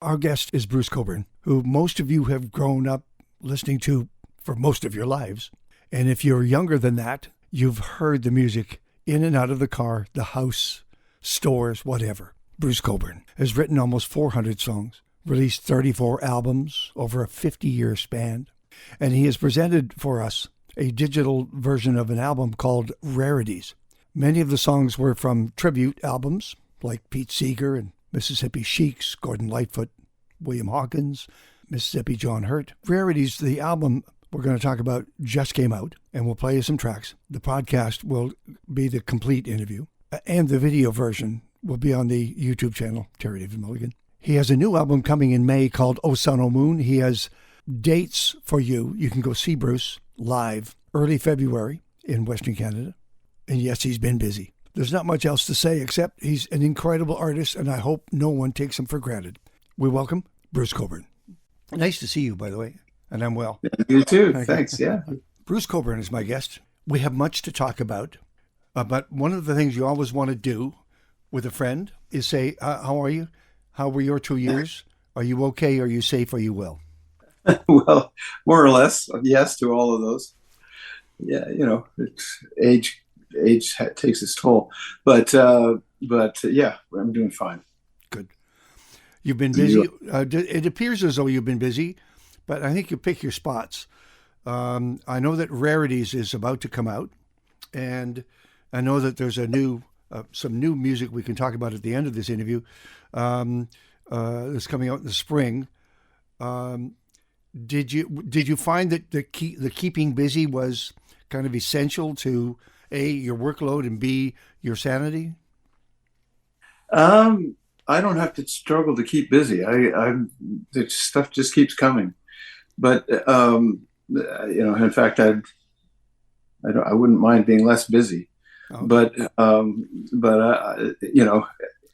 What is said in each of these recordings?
Our guest is Bruce Cockburn, who most of you have grown up listening to for most of your lives. And if you're younger than that, you've heard the music in and out of the car, the house, stores, whatever. Bruce Cockburn has written almost 400 songs, released 34 albums over a 50-year span, and he has presented for us a digital version of an album called Rarities. Many of the songs were from tribute albums like Pete Seeger and Mississippi Sheiks, Gordon Lightfoot, William Hawkins, Mississippi John Hurt. Rarities, the album we're going to talk about, just came out, and we'll play you some tracks. The podcast will be the complete interview, and the video version will be on the YouTube channel, Terry David Mulligan. He has a new album coming in May called O Sun, O Moon. He has dates for you. You can go see Bruce live early February in Western Canada. And yes, he's been busy. There's not much else to say except he's an incredible artist, and I hope no one takes him for granted. We welcome Bruce Cockburn. Nice to see you, by the way, and I'm well. You too. Thanks, yeah. Bruce Cockburn is my guest. We have much to talk about, but one of the things you always want to do with a friend is say, how are you? How were your 2 years? Are you okay? Are you safe? Are you well? Well, more or less, yes to all of those. Yeah, age takes its toll, but yeah, I'm doing fine. Good. You've been busy. It appears as though you've been busy, but I think you pick your spots. I know that Rarities is about to come out, and I know that there's some new music we can talk about at the end of this interview that's coming out in the spring. Did you find that the keeping busy was kind of essential to A, your workload, and B, your sanity? I don't have to struggle to keep busy. The stuff just keeps coming. But in fact, I wouldn't mind being less busy. Oh. But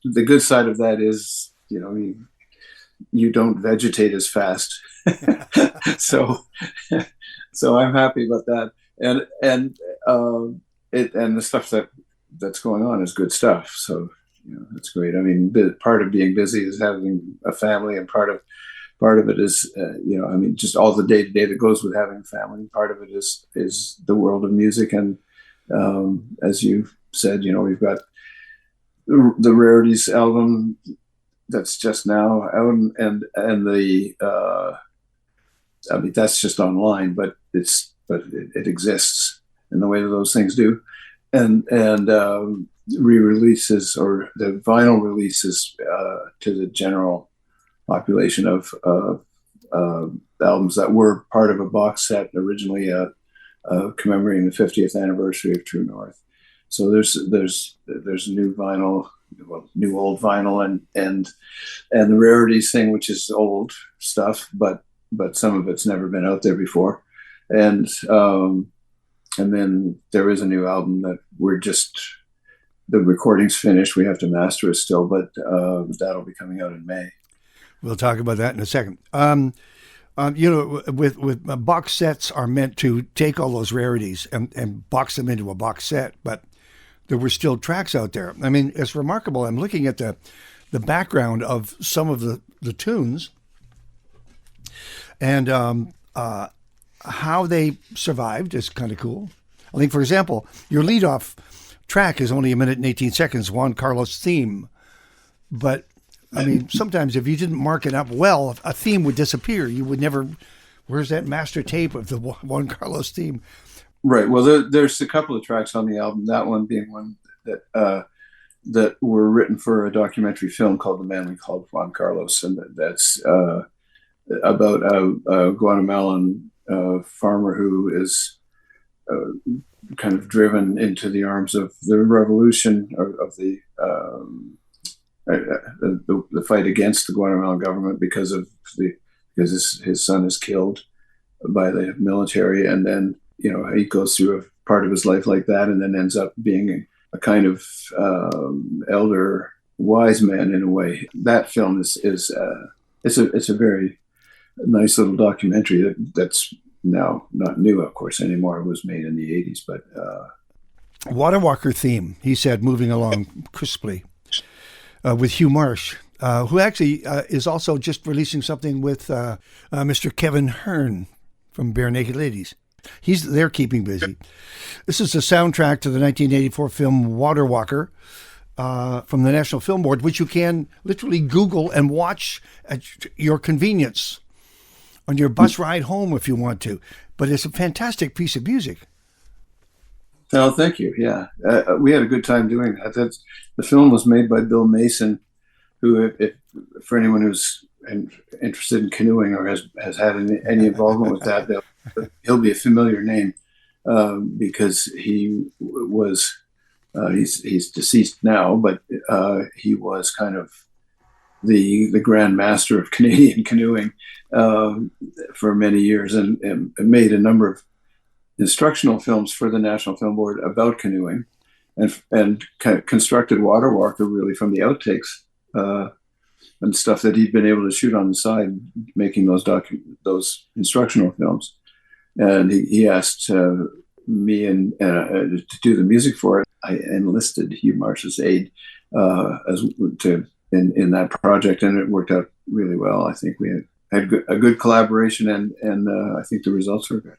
the good side of that is, you don't vegetate as fast. so I'm happy about that. And the stuff that's going on is good stuff. So, that's great. I mean, part of being busy is having a family, and part of it is, just all the day-to-day that goes with having a family. Part of it is the world of music. And as you said, we've got the Rarities album that's just now out, and the that's just online, but it exists in the way that those things do, and re-releases or the vinyl releases to the general population of albums that were part of a box set originally commemorating the 50th anniversary of True North. So there's new vinyl, new old vinyl, and the Rarities thing, which is old stuff, but some of it's never been out there before, and then there is a new album that the recording's finished. We have to master it still, but that'll be coming out in May. We'll talk about that in a second. With box sets are meant to take all those rarities and box them into a box set, but there were still tracks out there. I mean, it's remarkable. I'm looking at the background of some of the tunes and how they survived is kind of cool. I think, for example, your leadoff track is only 1 minute and 18 seconds, Juan Carlos theme. But, I mean, sometimes if you didn't mark it up well, a theme would disappear. You would never, where's that master tape of the Juan Carlos theme? Right. Well, there's a couple of tracks on the album, that one being one that were written for a documentary film called The Man We Called Juan Carlos. And that's about a Guatemalan farmer who is kind of driven into the arms of the revolution of the fight against the Guatemalan government because his son is killed by the military, and then he goes through a part of his life like that, and then ends up being a kind of elder wise man in a way. That film is a very nice little documentary that's now not new, of course, anymore. It was made in the 80s, but Water Walker theme, he said, moving along crisply with Hugh Marsh who actually is also just releasing something with Mr. Kevin Hearn from Bare Naked Ladies. They're keeping busy. This is the soundtrack to the 1984 film Water Walker from the National Film Board, which you can literally Google and watch at your convenience on your bus ride home if you want to. But it's a fantastic piece of music. Oh, thank you. Yeah, we had a good time doing that. The film was made by Bill Mason, who, for anyone who's interested in canoeing or has had any involvement with that, he'll be a familiar name because he was he's deceased now, but he was kind of the grand master of Canadian canoeing for many years, and made a number of instructional films for the National Film Board about canoeing, and constructed Water Walker really from the outtakes and stuff that he'd been able to shoot on the side, making those instructional films. And he asked me to do the music for it. I enlisted Hugh Marsh's aid in that project, and it worked out really well. I think we had a good collaboration, and I think the results were good.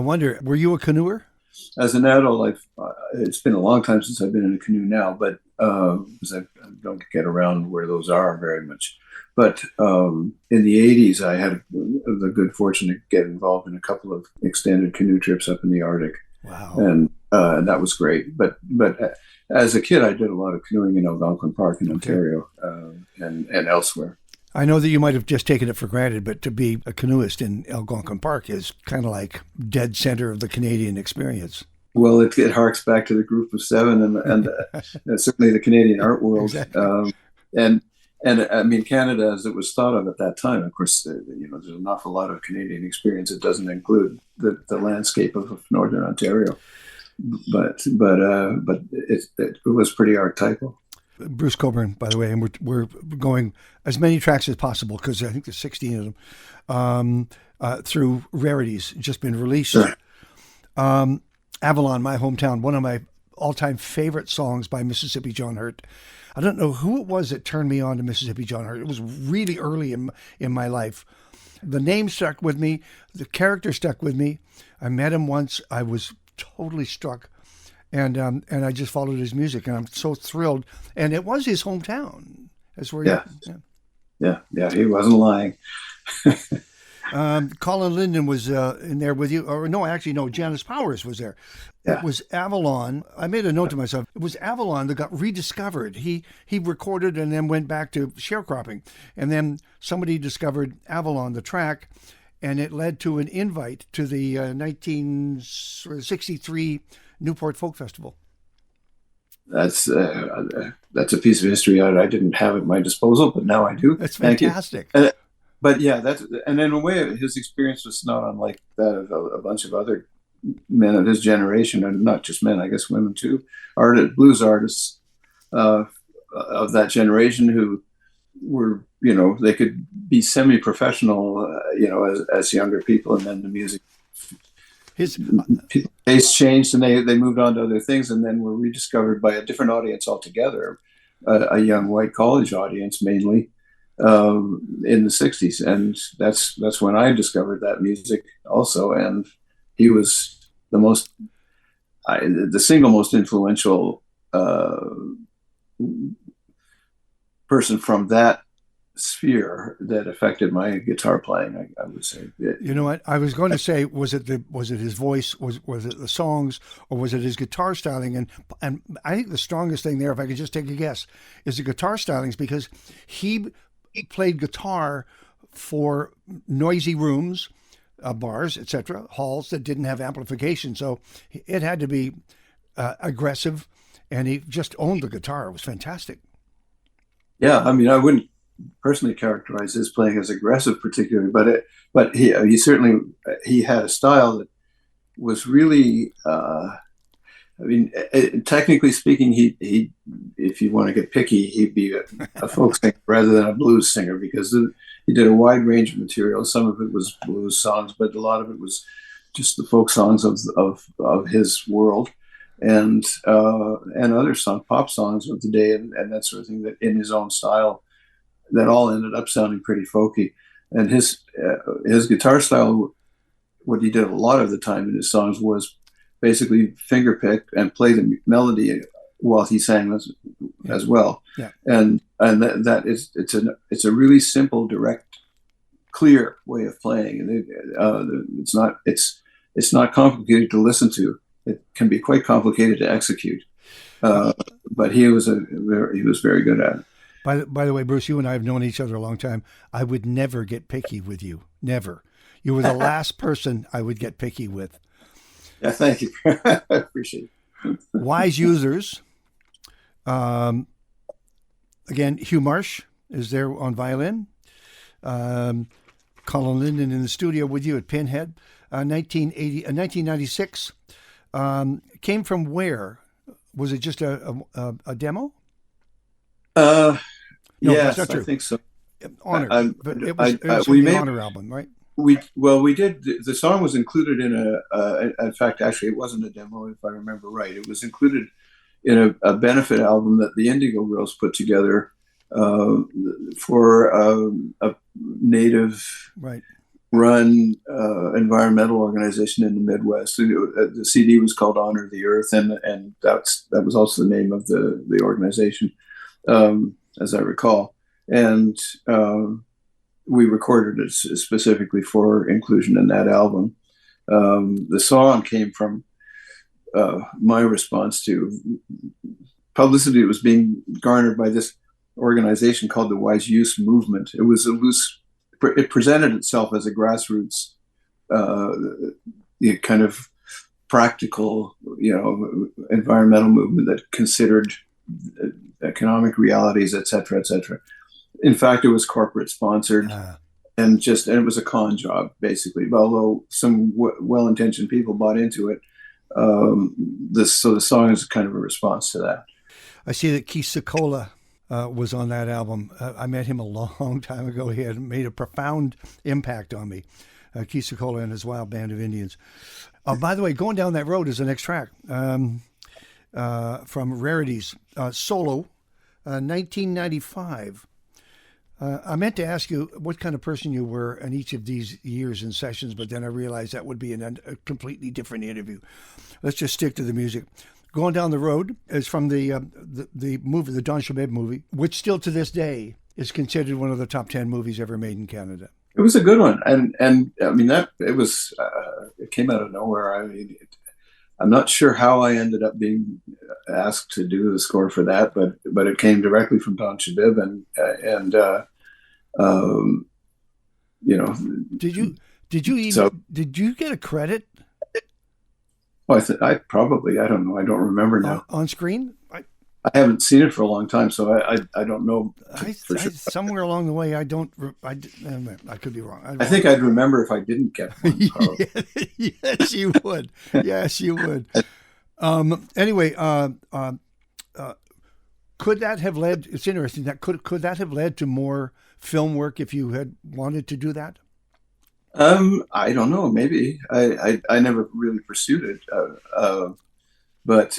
wonder, were you a canoeer? As an adult, it's been a long time since I've been in a canoe now, but because I don't get around where those are very much. But in the 80s, I had the good fortune to get involved in a couple of extended canoe trips up in the Arctic. Wow. And that was great. But as a kid, I did a lot of canoeing in Algonquin Park in Ontario and elsewhere. I know that you might have just taken it for granted, but to be a canoeist in Algonquin Park is kind of like dead center of the Canadian experience. Well, it harks back to the Group of Seven and certainly the Canadian art world. Exactly. And I mean, Canada, as it was thought of at that time, of course, there's an awful lot of Canadian experience. It doesn't include the landscape of Northern Ontario, but it was pretty archetypal. Bruce Cockburn, by the way, and we're going as many tracks as possible because I think there's 16 of them through Rarities, just been released. Sure. Avalon, My Hometown, one of my all-time favorite songs by Mississippi John Hurt. I don't know who it was that turned me on to Mississippi John Hurt. It was really early in my life. The name stuck with me. The character stuck with me. I met him once. I was totally struck. And I just followed his music, and I'm so thrilled. And it was his hometown. That's where Yeah, he wasn't lying. Colin Linden was in there with you. Or no, actually, no, Janice Powers was there. Yeah. It was Avalon. I made a note to myself. It was Avalon that got rediscovered. He recorded and then went back to sharecropping. And then somebody discovered Avalon, the track, and it led to an invite to the 1963 Newport Folk Festival. That's a piece of history I didn't have at my disposal, but now I do. That's fantastic. But yeah, and in a way, his experience was not unlike that of a bunch of other men of his generation, and not just men, I guess women too, blues artists of that generation who were, they could be semi-professional, as younger people, and then the music. People's tastes changed and they moved on to other things, and then were rediscovered by a different audience altogether, a young white college audience mainly, in the 60s. And that's when I discovered that music also. And he was the single most influential person from that sphere that affected my guitar playing, I would say. You know what? I was going to say, was it his voice, was it the songs, or was it his guitar styling? And I think the strongest thing there, if I could just take a guess, is the guitar stylings, because he played guitar for noisy rooms, bars, etc., halls that didn't have amplification. So it had to be aggressive, and he just owned the guitar. It was fantastic. Yeah, I mean, I wouldn't personally characterize his playing as aggressive particularly, but he certainly had a style that was really, technically speaking, he if you want to get picky, he'd be a folk singer rather than a blues singer, because he did a wide range of material. Some of it was blues songs, but a lot of it was just the folk songs of his world, and other pop songs of the day, and that sort of thing, that in his own style, that all ended up sounding pretty folky. And his guitar style, what he did a lot of the time in his songs was basically fingerpick and play the melody while he sang as well. Yeah. And that is, it's a really simple, direct, clear way of playing, and it's not complicated to listen to. It can be quite complicated to execute, but he was very good at it. By the way, Bruce, you and I have known each other a long time. I would never get picky with you. Never. You were the last person I would get picky with. Yeah, thank you. I appreciate it. Wise Users. Again, Hugh Marsh is there on violin. Colin Linden in the studio with you at Pinhead. 1996. Came from where? Was it just a demo? No, yes, that's not true. I think so. Honor, but it was the Honor album, right? We did. The song was included in in fact, actually, it wasn't a demo, if I remember right. It was included in a benefit album that the Indigo Girls put together for a Native run environmental organization in the Midwest. The CD was called Honor the Earth, and that was also the name of the organization, as I recall. And we recorded it specifically for inclusion in that album. The song came from my response to publicity that was being garnered by this organization called the Wise Use Movement. It presented itself as a grassroots, kind of practical, environmental movement that considered economic realities, et cetera, et cetera. In fact, it was corporate sponsored, and it was a con job, basically. Although some well-intentioned people bought into it, so the song is kind of a response to that. I see that Keith Secola was on that album. I met him a long time ago. He had made a profound impact on me. Keith Secola and his Wild Band of Indians. By the way, Going Down That Road is the next track from Rarities, solo, 1995. I meant to ask you what kind of person you were in each of these years and sessions, but then I realized that would be a completely different interview. Let's just stick to the music. Going Down the Road is from the movie, the Don Cheadle movie, which still to this day is considered one of the top 10 movies ever made in Canada. It was a good one, and I mean it came out of nowhere. I mean, I'm not sure how I ended up being asked to do the score for that, but it came directly from Don Cheadle, and Did you get a credit? Well, I probably, I don't know. I don't remember now. On screen? I haven't seen it for a long time, so I don't know for sure. Somewhere along the way, I could be wrong. I think I'd remember if I didn't get one. Yes, you would. Yes, you would. Anyway, could that have led? It's interesting that could that have led to more film work if you had wanted to do that? I don't know. Maybe I never really pursued it, but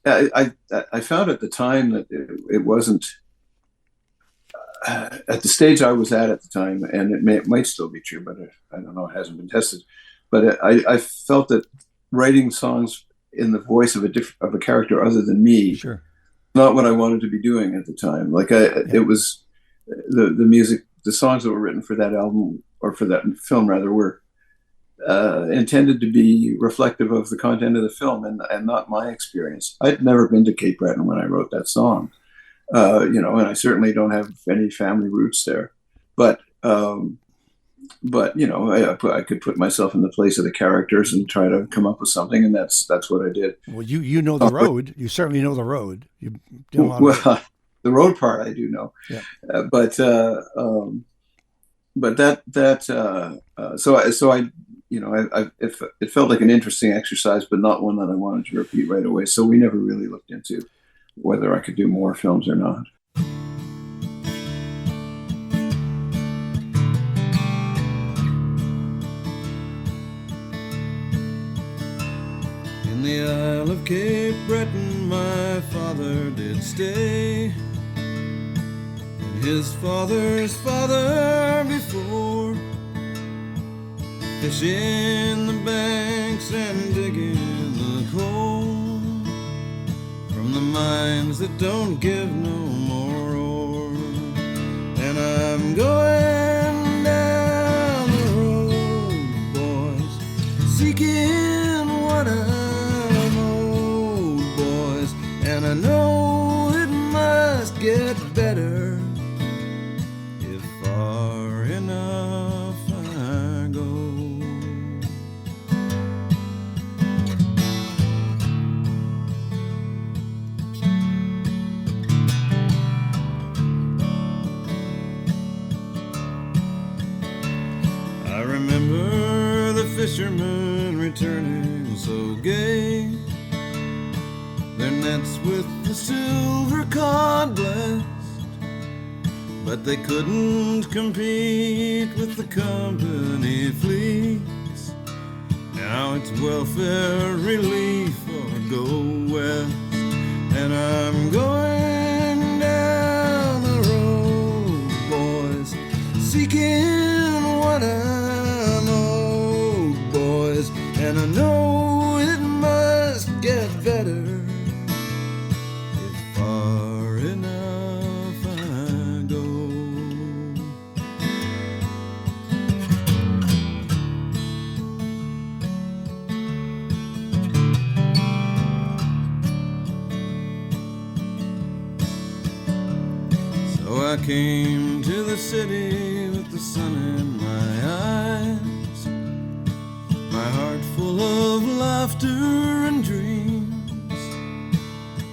I found at the time that it wasn't at the stage I was at the time, and it might still be true, but I don't know. It hasn't been tested. But I felt that writing songs in the voice of a character other than me, sure, not what I wanted to be doing at the time. Like it was the music, the songs that were written for that album or for that film rather were intended to be reflective of the content of the film and not my experience. I'd never been to Cape Breton when I wrote that song, and I certainly don't have any family roots there. But I could put myself in the place of the characters and try to come up with something, and that's what I did. Well, you know the road. You certainly know the road. You did a lot of the road part I do know, yeah. It felt like an interesting exercise, but not one that I wanted to repeat right away. So we never really looked into whether I could do more films or not. In the Isle of Cape Breton my father did stay, and his father's father before, fishing the banks and digging the coal from the mines that don't give no more ore. And I'm going down the road, boys, seeking what I'm owed, boys, and I know it must get better if far enough I go. I remember the fishermen returning so gay, their nets with the silver cod blessed, but they couldn't compete with the company fleets. Now it's welfare relief or go west, and I'm going down the road, boys, seeking what I I came to the city with the sun in my eyes, my heart full of laughter and dreams.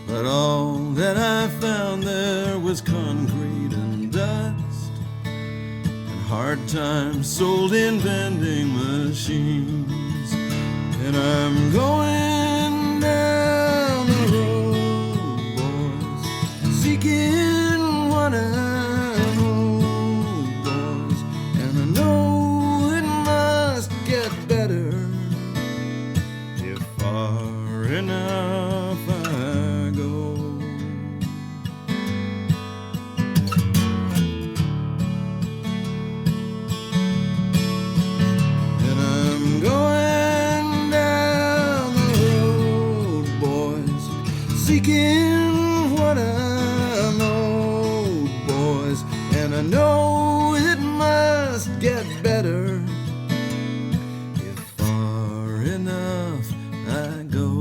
But all that I found there was concrete and dust, and hard times sold in vending machines. And I'm going down the road, boys, seeking what I know, boys. And I know it must get better if far enough I go. And I'm going down the road, boys, seeking what I know, boys. And I know it must get better if far enough I go.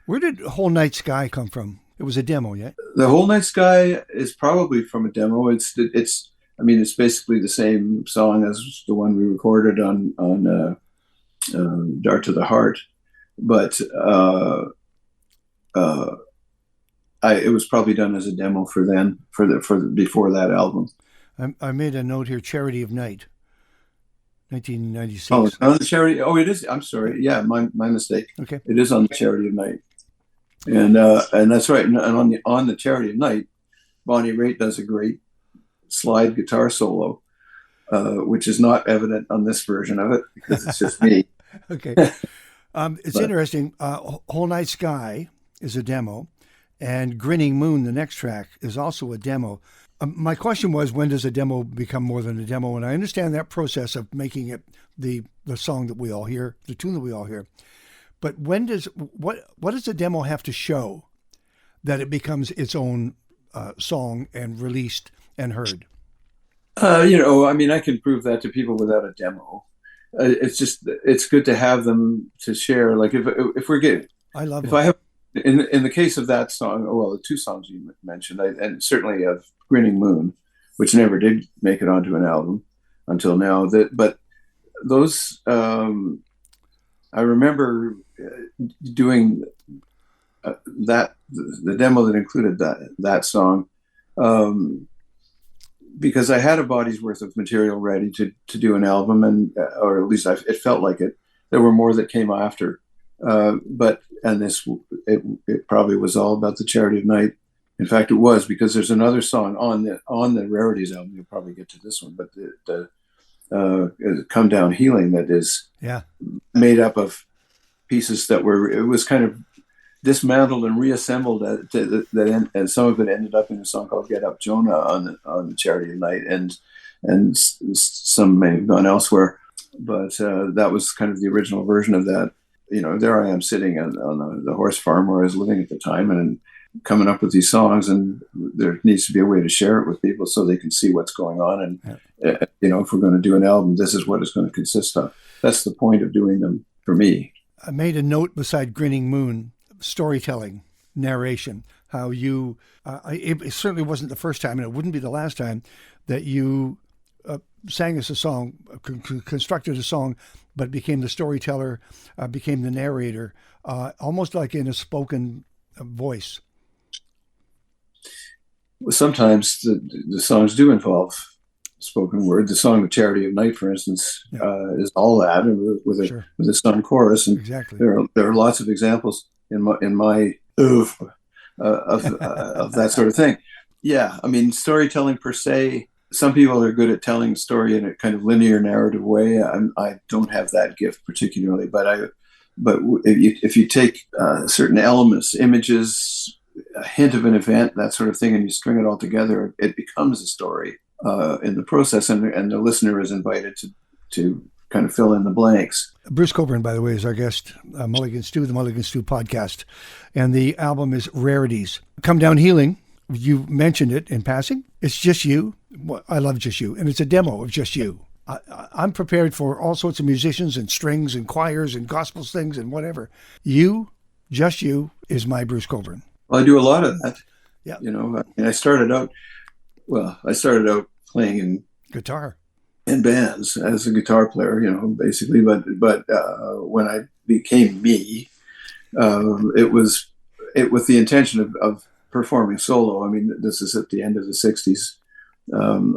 Where did Whole Night Sky come from? It was a demo, yeah? The Whole Night Sky is probably from a demo. It's basically the same song as the one we recorded on Dart to the Heart, but it was probably done as a demo for before that album. I made a note here, Charity of Night, 1996. Oh, it's on the Charity. Oh, it is. I'm sorry. Yeah, my mistake. Okay. It is on the Charity of Night, and that's right. And on the Charity of Night, Bonnie Raitt does a great slide guitar solo, which is not evident on this version of it because it's just me. Okay. It's interesting. Whole Night Sky is a demo, and Grinning Moon, the next track, is also a demo. My question was, when does a demo become more than a demo? And I understand that process of making it the song that we all hear, the tune that we all hear. But what does a demo have to show that it becomes its own song and released and heard? I can prove that to people without a demo. It's good to have them to share. Like if we're getting, I love if it. I have in the case of that song, the two songs you mentioned, and certainly of Grinning Moon, which never did make it onto an album until now. But those I remember doing the demo that included that song. Because I had a body's worth of material ready to do an album, and or at least it felt like it. There were more that came after, it probably was all about the Charity of Night. In fact, it was, because there's another song on the Rarities album. You'll probably get to this one, but the Come Down Healing, that is made up of pieces that it was kind of dismantled and reassembled, and some of it ended up in a song called "Get Up Jonah" on the Charity of Night, and some may have gone elsewhere, but that was kind of the original version of that. There I am sitting on the horse farm where I was living at the time, and coming up with these songs, and there needs to be a way to share it with people so they can see what's going on, and if we're going to do an album, this is what it's going to consist of. That's the point of doing them for me. I made a note beside Grinning Moon: storytelling, narration, how you, it certainly wasn't the first time, and it wouldn't be the last time, that you sang us a song, constructed a song, but became the storyteller, became the narrator, almost like in a spoken voice. Well, sometimes the songs do involve spoken word. The song "The Charity of Night," for instance, is all that, with a sung chorus, and exactly. There are lots of examples in my of that sort of thing. Yeah, I mean, storytelling per se. Some people are good at telling a story in a kind of linear narrative way. I don't have that gift particularly, but if you take certain elements, images, a hint of an event, that sort of thing, and you string it all together, it becomes a story in the process, and the listener is invited to kind of fill in the blanks. Bruce Cockburn, by the way, is our guest, Mulligan Stew, the Mulligan Stew podcast, and the album is Rarities. Come Down Healing You mentioned it in passing. It's just you. Well, I love Just You, and it's a demo of Just You. I'm prepared for all sorts of musicians and strings and choirs and gospel things and whatever. You, Just You, is my Bruce Cockburn. Well, I do a lot of that. Yeah. You know, I started out playing in Guitar. in bands as a guitar player, you know, basically. But when I became me, it was with the intention of performing solo. I mean, this is at the end of the 60s.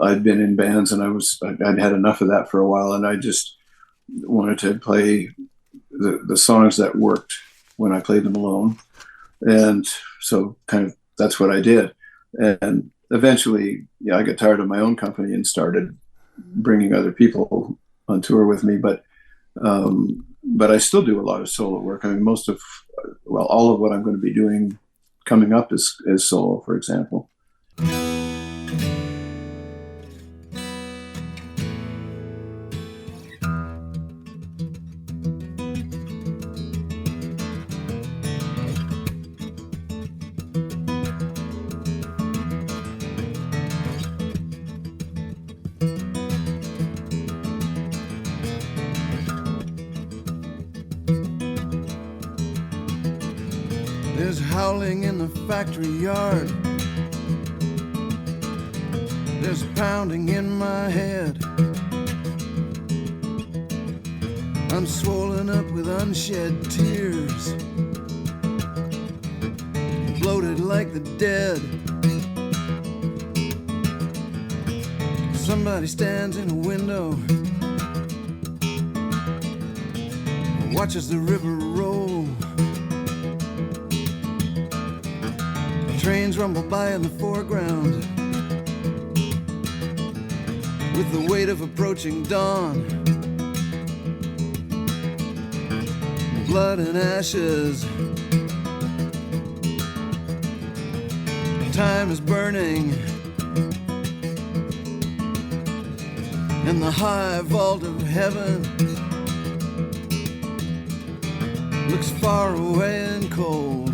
I'd been in bands and I'd had enough of that for a while, and I just wanted to play the songs that worked when I played them alone. And so kind of that's what I did. And eventually, yeah, I got tired of my own company and started bringing other people on tour with me. But I still do a lot of solo work. I mean, all of what I'm going to be doing coming up is solo, for example. There's howling in the factory yard. There's pounding in my head. I'm swollen up with unshed tears, bloated like the dead. Somebody stands in a window, watches the river roll. Trains rumble by in the foreground with the weight of approaching dawn. Blood and ashes. Time is burning in the high vault of heaven. Looks far away and cold.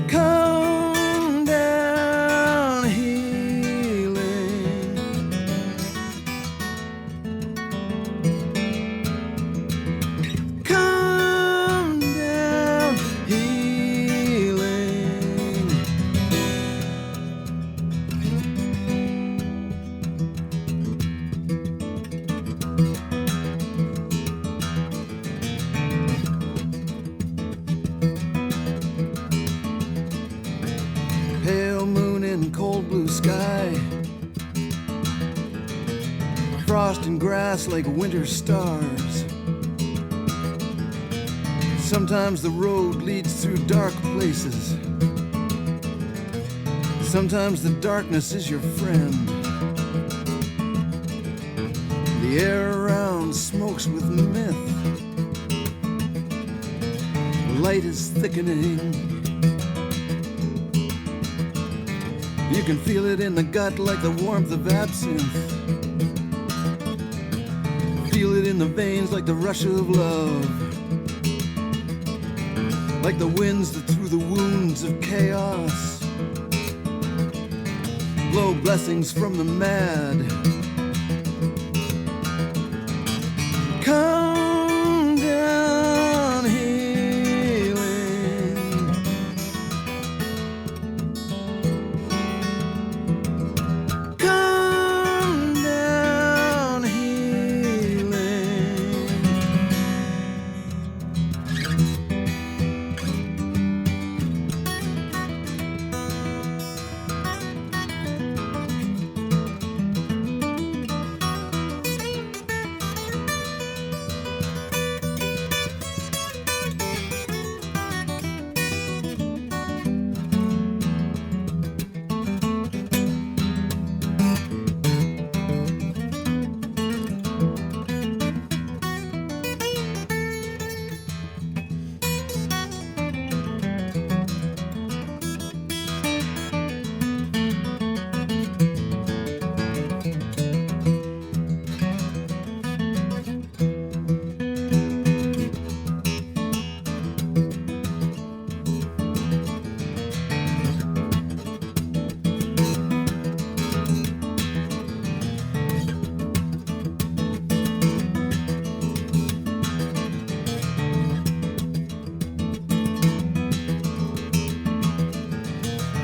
Come down, healing. Come down, healing. Pale moon in cold blue sky, frost and grass like winter stars. Sometimes the road leads through dark places. Sometimes the darkness is your friend. The air around smokes with myth. The light is thickening. You can feel it in the gut like the warmth of absinthe. Feel it in the veins like the rush of love. Like the winds that through the wounds of chaos blow blessings from the mad. Come down, healing. Come down, healing.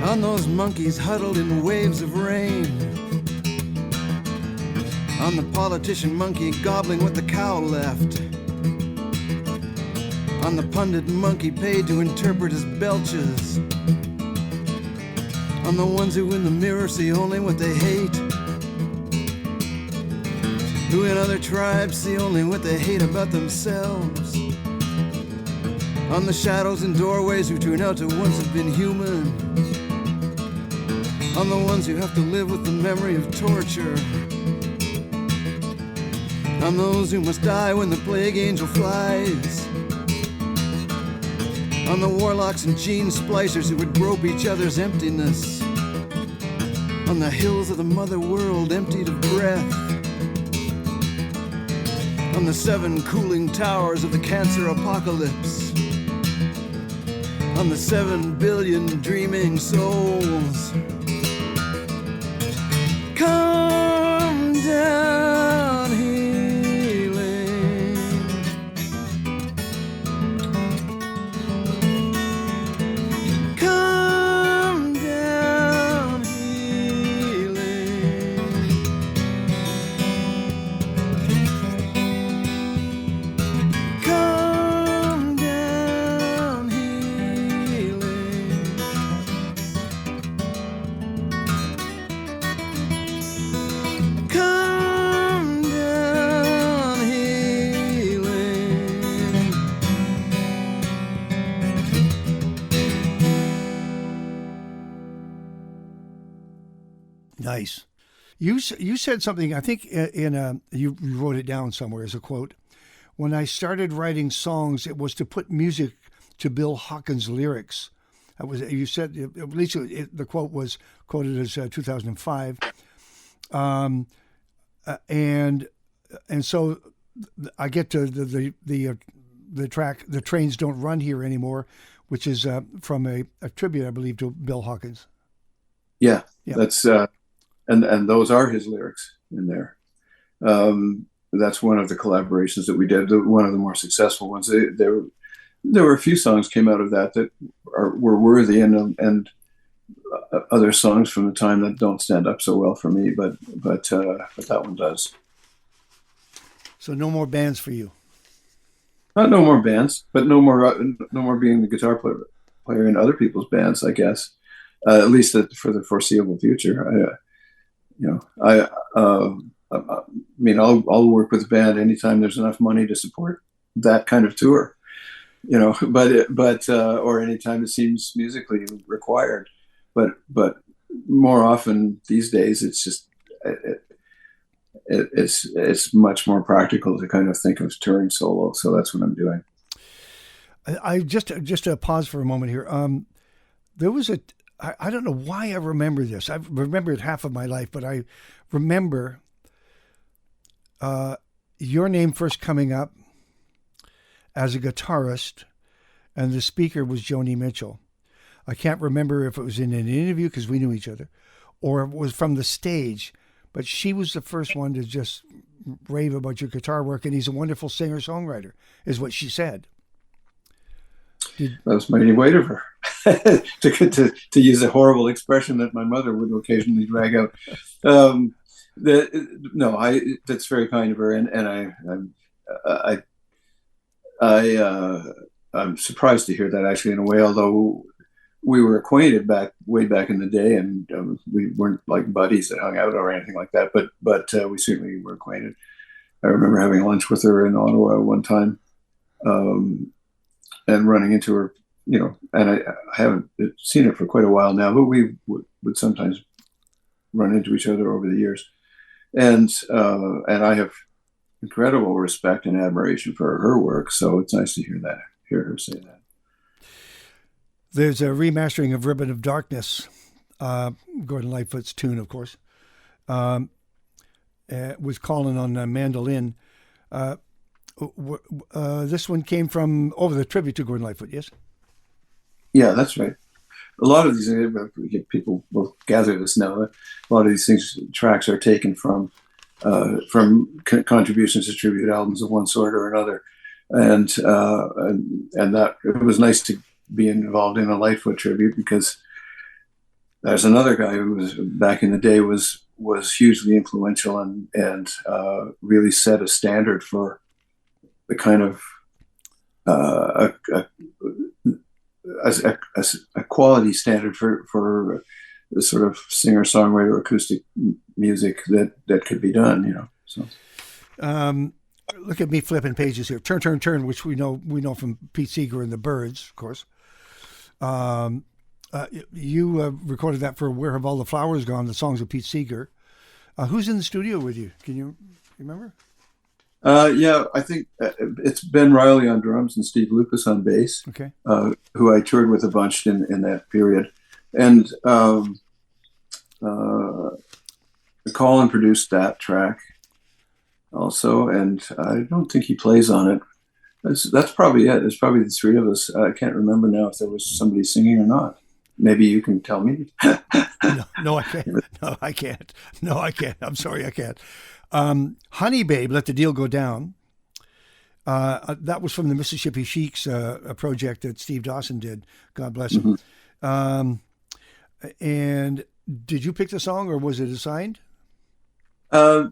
on those monkeys huddled in waves of rain, on the politician monkey gobbling what the cow left, on the pundit monkey paid to interpret his belches, on the ones who in the mirror see only what they hate, who in other tribes see only what they hate about themselves, on the shadows and doorways who turn out to once have been human, on the ones who have to live with the memory of torture, on those who must die when the plague angel flies, on the warlocks and gene splicers who would grope each other's emptiness, on the hills of the mother world emptied of breath, on the 7 cooling towers of the cancer apocalypse, on the 7 billion dreaming souls. Come down, healing. Come down, healing. Come down, healing. Come down, healing. Nice. You said something, I think you wrote it down somewhere as a quote. When I started writing songs, it was to put music to Bill Hawkins' lyrics. That was, you said, at least the quote was quoted as 2005. And so I get to the track, The Trains Don't Run Here Anymore, which is from a tribute, I believe, to Bill Hawkins. Yeah, Yeah. that's and those are his lyrics in there. That's one of the collaborations that we did. One of the more successful ones. There were a few songs came out of that were worthy, and other songs from the time that don't stand up so well for me, but that one does. So no more bands for you. Not no more bands, but no more being the guitar player in other people's bands, I guess. At least for the foreseeable future. I mean, I'll work with a band anytime there's enough money to support that kind of tour, but or anytime it seems musically required. But more often these days, it's just it's much more practical to kind of think of touring solo. So that's what I'm doing. I just to pause for a moment here. There was I don't know why I remember this. I've remembered half of my life, but I remember your name first coming up as a guitarist, and the speaker was Joni Mitchell. I can't remember if it was in an interview because we knew each other, or it was from the stage, but she was the first one to just rave about your guitar work, and he's a wonderful singer-songwriter, is what she said. That was mighty white of her to use a horrible expression that my mother would occasionally drag out. That's very kind of her, and I'm surprised to hear that actually in a way. Although we were acquainted way back in the day, and we weren't like buddies that hung out or anything like that. But we certainly were acquainted. I remember having lunch with her in Ottawa one time. And running into her, and I haven't seen her for quite a while now, but we would sometimes run into each other over the years. And I have incredible respect and admiration for her work. So it's nice to hear her say that. There's a remastering of Ribbon of Darkness, Gordon Lightfoot's tune, of course, with Colin on mandolin. This one came from the tribute to Gordon Lightfoot, yes? Yeah, that's right. A lot of these people will gather this now. A lot of these tracks are taken from contributions to tribute albums of one sort or another, and that it was nice to be involved in a Lightfoot tribute because there's another guy who was back in the day was hugely influential and really set a standard for the kind of a quality standard for the sort of singer-songwriter acoustic music that could be done, you know. So look at me flipping pages here. Turn, Turn, Turn, which we know from Pete Seeger and the Byrds, of course. You recorded that for Where Have All the Flowers Gone, the songs of Pete Seeger. Who's in the studio with you? Can you remember? Yeah, I think it's Ben Riley on drums and Steve Lucas on bass. Okay. Who I toured with a bunch in that period. And Colin produced that track also, and I don't think he plays on it. That's probably it. It's probably the three of us. I can't remember now if there was somebody singing or not. Maybe you can tell me. No, I can't. No, I can't. No, I can't. I'm sorry, I can't. Honey Babe, Let the Deal Go Down. That was from the Mississippi Sheiks, a project that Steve Dawson did. God bless him. Mm-hmm. And did you pick the song, or was it assigned? I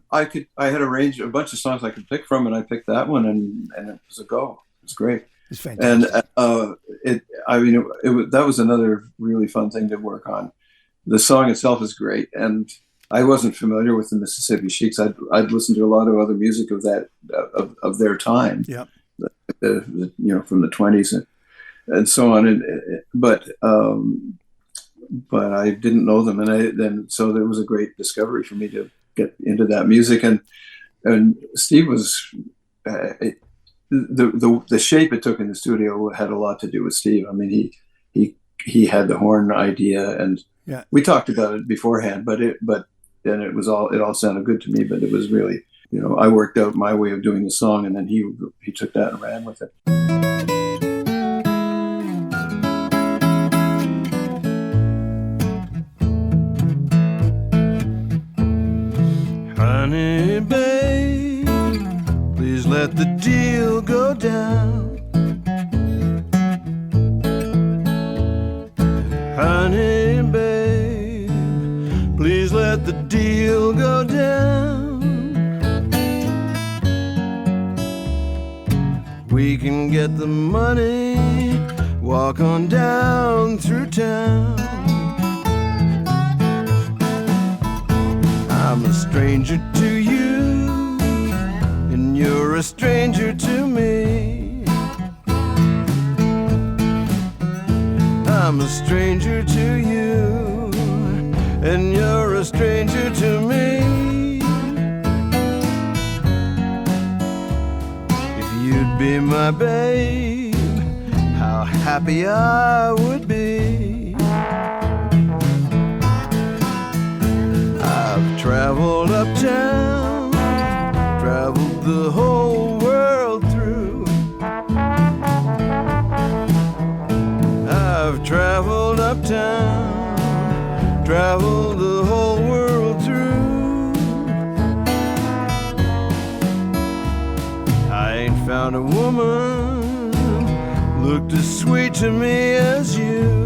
had arranged a bunch of songs I could pick from, and I picked that one, and it was a go. It's great. It's fantastic. And that was another really fun thing to work on. The song itself is great, and I wasn't familiar with the Mississippi Sheiks. I'd listened to a lot of other music of that of their time. Yeah, you know, from the 1920s and so on. But I didn't know them, and so there was a great discovery for me to get into that music. And Steve was the shape it took in the studio had a lot to do with Steve. I mean, he had the horn idea, and we talked about it beforehand, but it all sounded good to me. But it was really, you know, I worked out my way of doing the song, and then he took that and ran with it. Honey, babe, please let the deal go down. Honey, babe, please let the deal go down. We can get the money, walk on down through town. I'm a stranger to you, and you're a stranger to me. I'm a stranger to you, and you're a stranger to me. If you'd be my babe, how happy I would be. I've traveled uptown, traveled the whole world through. I've traveled uptown, traveled the whole world through. I ain't found a woman looked as sweet to me as you.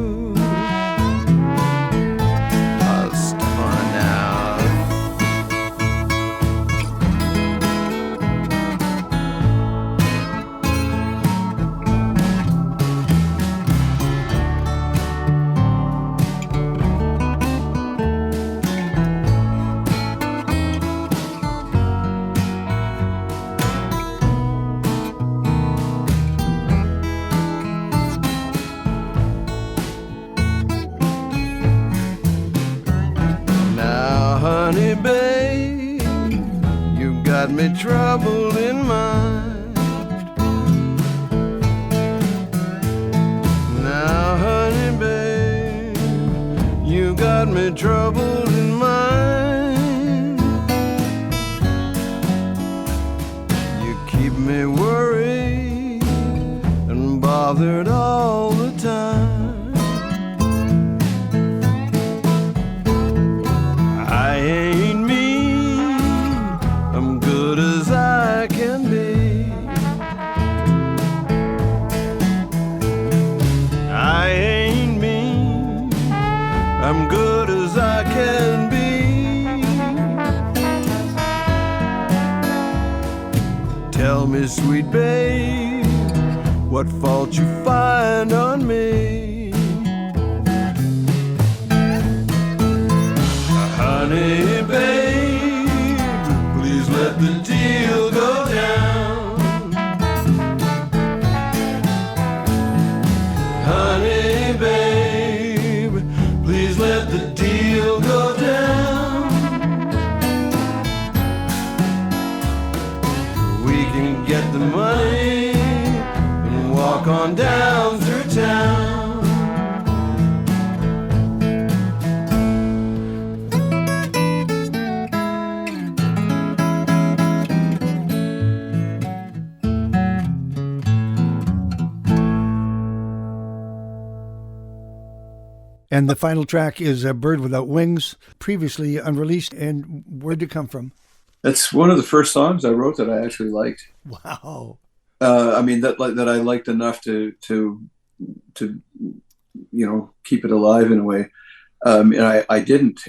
Got me troubled in mind. Now, honey, babe, you got me troubled in mind. You keep me worried and bothered all the time. I ain't as I can be. I ain't mean, I'm good me, sweet babe, what fault you find on me. Honey, babe, please let the deal go down. Honey, babe, please let the deal go down. We can get the money and walk on down through town. And the final track is A Bird Without Wings, previously unreleased. And where'd it come from? That's one of the first songs I wrote that I actually liked. Wow. I mean, that I liked enough to keep it alive in a way. And I didn't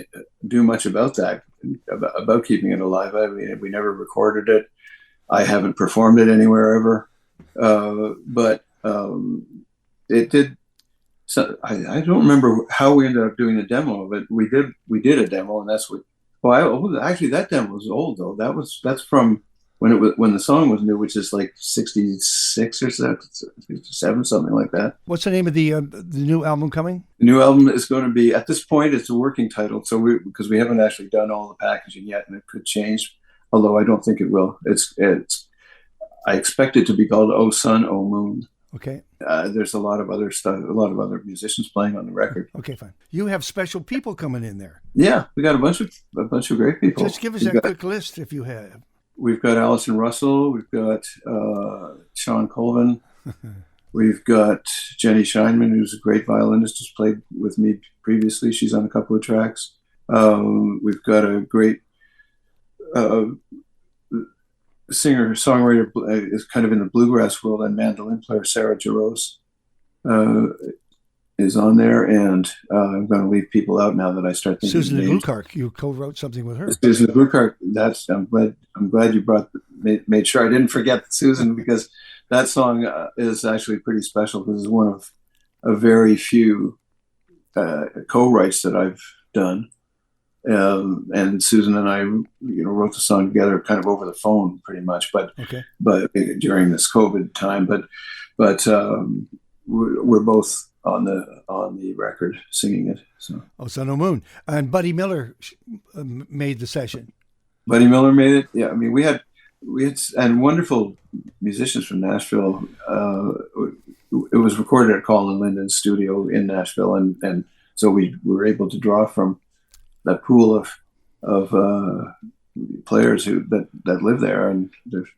do much about that, about keeping it alive. I mean, we never recorded it. I haven't performed it anywhere ever. But it did. So I don't remember how we ended up doing a demo of it. We did a demo, and that's what. Actually, that demo was old though. That's from when the song was new, which is like 66 or 67, something like that. What's the name of the new album coming? The new album is going to be, at this point, it's a working title. So because we haven't actually done all the packaging yet, and it could change, although I don't think it will. I expect it to be called "Oh Sun, Oh Moon." Okay. There's a lot of other stuff, a lot of other musicians playing on the record. Okay, fine. You have special people coming in there. Yeah, we got a bunch of great people. Just give us a quick list if you have. We've got Alison Russell. We've got Sean Colvin. We've got Jenny Scheinman, who's a great violinist, who's played with me previously. She's on a couple of tracks. We've got a great singer-songwriter, is kind of in the bluegrass world, and mandolin player Sarah Jaros is on there. And I'm going to leave people out now that I start thinking. Susan Bluekark, you co-wrote something with her. Susan Bluekark, I'm glad you made sure I didn't forget Susan, because that song is actually pretty special, because it's one of a very few co-writes that I've done. And Susan and I, wrote the song together, kind of over the phone, pretty much. But during this COVID time, but we're both on the record singing it. So. Oh, Sun O Moon, and Buddy Miller made the session. Buddy Miller made it. Yeah, I mean, we had and wonderful musicians from Nashville. It was recorded at Colin Linden's studio in Nashville, and so we were able to draw from that pool of players that live there, and there's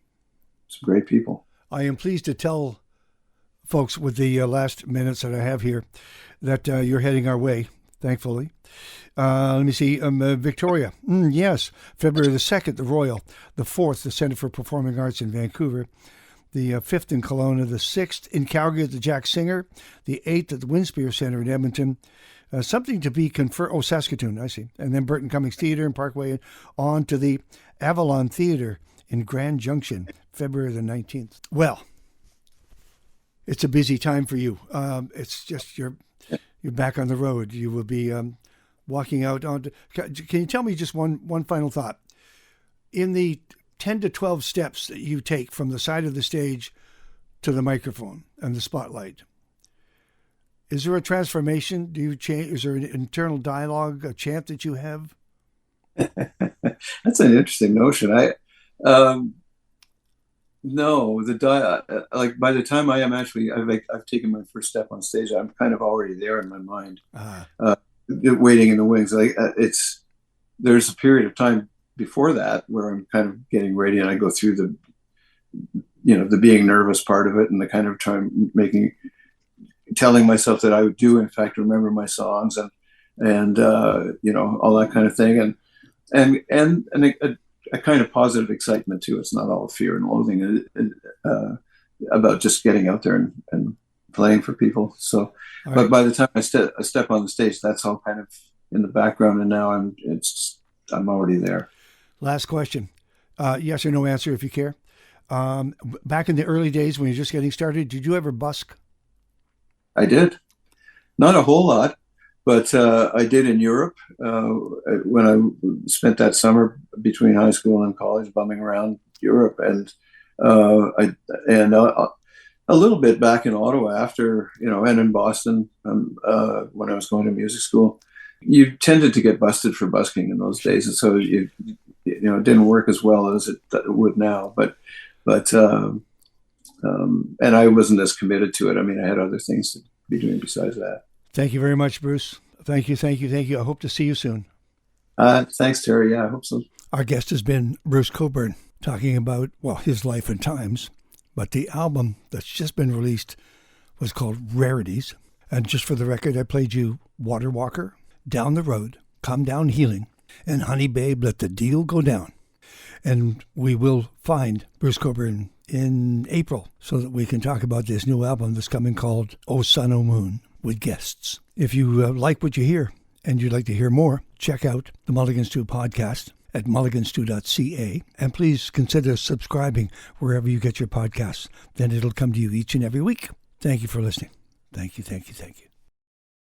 some great people. I am pleased to tell folks, with the last minutes that I have here, that you're heading our way, thankfully. Let me see. Victoria. Yes. February the 2nd, the Royal. The 4th, the Center for Performing Arts in Vancouver. The 5th in Kelowna. The 6th in Calgary at the Jack Singer. The 8th at the Winspear Center in Edmonton. Something to be confirmed. Oh, Saskatoon, I see. And then Burton Cummings Theatre in Parkway, and on to the Avalon Theatre in Grand Junction, February the 19th. Well, it's a busy time for you. It's just you're back on the road. You will be walking out on. Can you tell me just one final thought? In the 10 to 12 steps that you take from the side of the stage to the microphone and the spotlight, is there a transformation? Do you change? Is there an internal dialogue, a chant that you have? That's an interesting notion. No, like by the time I am actually, I've taken my first step on stage, I'm kind of already there in my mind, waiting in the wings. There's a period of time before that where I'm kind of getting ready, and I go through the being nervous part of it, and the kind of telling myself that I would do, in fact, remember my songs and all that kind of thing, and a kind of positive excitement too. It's not all fear and loathing about just getting out there and playing for people. So, all but right. By the time I step on the stage, that's all kind of in the background, and now I'm already there. Last question, yes or no answer if you care. Back in the early days when you're just getting started, did you ever busk? I did. Not a whole lot, but I did in Europe when I spent that summer between high school and college bumming around Europe. And a little bit back in Ottawa after, and in Boston when I was going to music school. You tended to get busted for busking in those days, and so it didn't work as well as it would now. But and I wasn't as committed to it. I mean, I had other things to be doing besides that. Thank you very much, Bruce. Thank you. I hope to see you soon. Thanks, Terry. Yeah, I hope so. Our guest has been Bruce Cockburn, talking about, his life and times. But the album that's just been released was called Rarities. And just for the record, I played you Water Walker, Down the Road, Come Down Healing, and Honey Babe, Let the Deal Go Down. And we will find Bruce Cockburn in April so that we can talk about this new album that's coming called O Sun, O Moon with guests. If you like what you hear and you'd like to hear more, check out the Mulligan Stew podcast at mulliganstew.ca, and please consider subscribing wherever you get your podcasts. Then it'll come to you each and every week. Thank you for listening. Thank you.